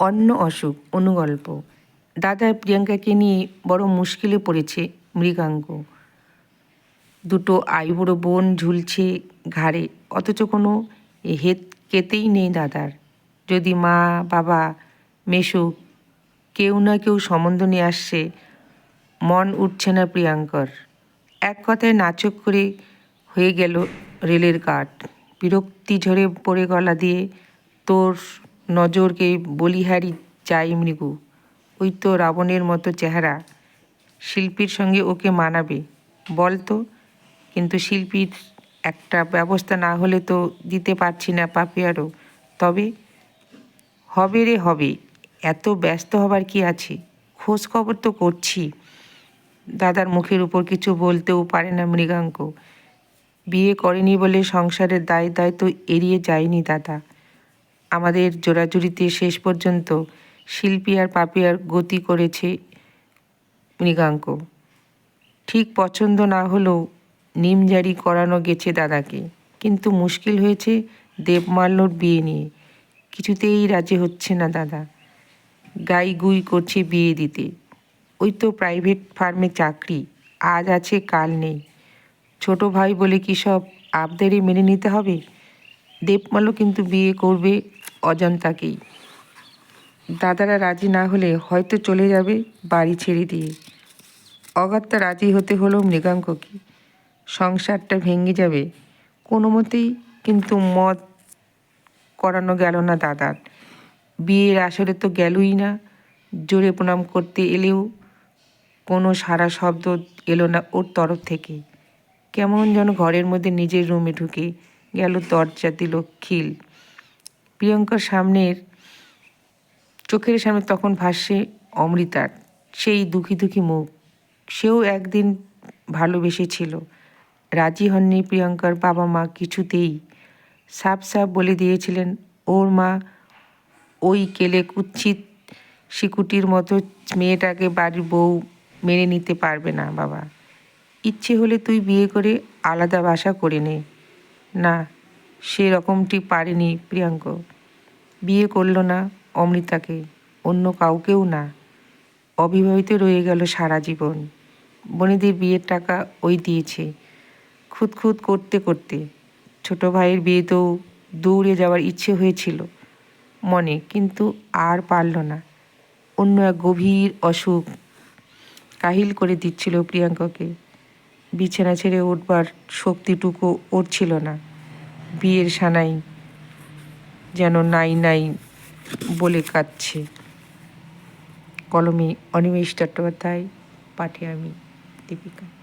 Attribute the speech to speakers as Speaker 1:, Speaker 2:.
Speaker 1: অন্য অসুখ অনুগল্প। দাদা প্রিয়াঙ্কাকে নিয়ে বড় মুশকিলে পড়েছে মৃগাঙ্ক। দুটো আইবুড়ো বোন ঝুলছে ঘাড়ে, অথচ কোনো হেত কেতেই নেই দাদার। যদি মা, বাবা, মেসো কেউ না কেউ সম্বন্ধ নিয়ে আসছে, মন উঠছে না প্রিয়াঙ্কর। এক কথায় নাচক করে হয়ে গেল রেলের কাঠ। বিরক্তি ঝরে পড়ে গলা দিয়ে, তোর নজরকে বলিহারি চাই মৃগু। ওই তো রাবণের মতো চেহারা, শিল্পীর সঙ্গে ওকে মানাবে বল তো? কিন্তু শিল্পীর একটা ব্যবস্থা না হলে তো দিতে পারছি না পাপিয়ারও। তবে হবে রে হবে, এত ব্যস্ত হবার কি আছে? খোঁজ খবর তো করছি। দাদার মুখের উপর কিছু বলতেও পারে না মৃগাঙ্ক। বিয়ে করেনি বলে সংসারের দায় দায়িত্ব এড়িয়ে যায়নি দাদা। আমাদের জোড়াজুড়িতে শেষ পর্যন্ত শিল্পী আর পাপিয়ার গতি করেছে মৃগাঙ্ক। ঠিক পছন্দ না হলেও নিমজারি করানো গেছে দাদাকে। কিন্তু মুশকিল হয়েছে দেবমাল্যর বিয়ে নিয়ে। কিছুতেই রাজি হচ্ছে না দাদা। গাই গুই করছে বিয়ে দিতে। ওই তো প্রাইভেট ফার্মে চাকরি, আজ আছে কাল নেই। ছোট ভাই বলে কি সব আবদারই মেনে নিতে হবে? দেবমাল্য কিন্তু বিয়ে করবে অজন্তাকেই। দাদারা রাজি না হলে হয়তো চলে যাবে বাড়ি ছেড়ে দিয়ে। অগত্যা রাজি হতে হলো মৃগাঙ্ককে। সংসারটা ভেঙে যাবে কোনো মতেই, কিন্তু মত করানো গেল না দাদার। বিয়ের আসরে তো গেলই না। জোরে প্রণাম করতে এলেও কোনো সারা শব্দ এলো না ওর তরফ থেকে। কেমন যেন ঘরের মধ্যে নিজের রুমে ঢুকে গেল, দরজা দিল খিল। প্রিয়ঙ্কার চোখের সামনে তখন ভাসছে অমৃতার সেই দুঃখী দুঃখী মুখ। সেও একদিন ভালোবেসেছিল। রাজি হননি প্রিয়ঙ্কার বাবা মা কিছুতেই। সাফ সাফ বলে দিয়েছিলেন ওর মা ওই কেলে কুৎসিত শিকুটির মতো মেয়েটাকে বাড়ির বউ মেনে নিতে পারবে না বাবা। ইচ্ছে হলে তুই বিয়ে করে আলাদা বাসা করে নে। না, সেরকমটি পারেনি প্রিয়াঙ্ক। বিয়ে করলো না অমৃতাকে, অন্য কাউকেও না। অবিবাহিত রয়ে গেল সারা জীবন। বোনেদের বিয়ের টাকা ওই দিয়েছে খুঁতখুত করতে করতে। ছোট ভাইয়ের বিয়েতেও দৌড়ে যাওয়ার ইচ্ছে হয়েছিল মনে, কিন্তু আর পারল না। অন্য এক গভীর অসুখ কাহিল করে দিচ্ছিল প্রিয়াঙ্কাকে। বিছানা ছেড়ে উঠবার শক্তিটুকু ওর ছিল না। বিয়ের সানাই যেন নাই নাই বলে কাঁদছে। কলমে অনিমেষ চট্টোপাধ্যায়, পাঠে আমি দীপিকা।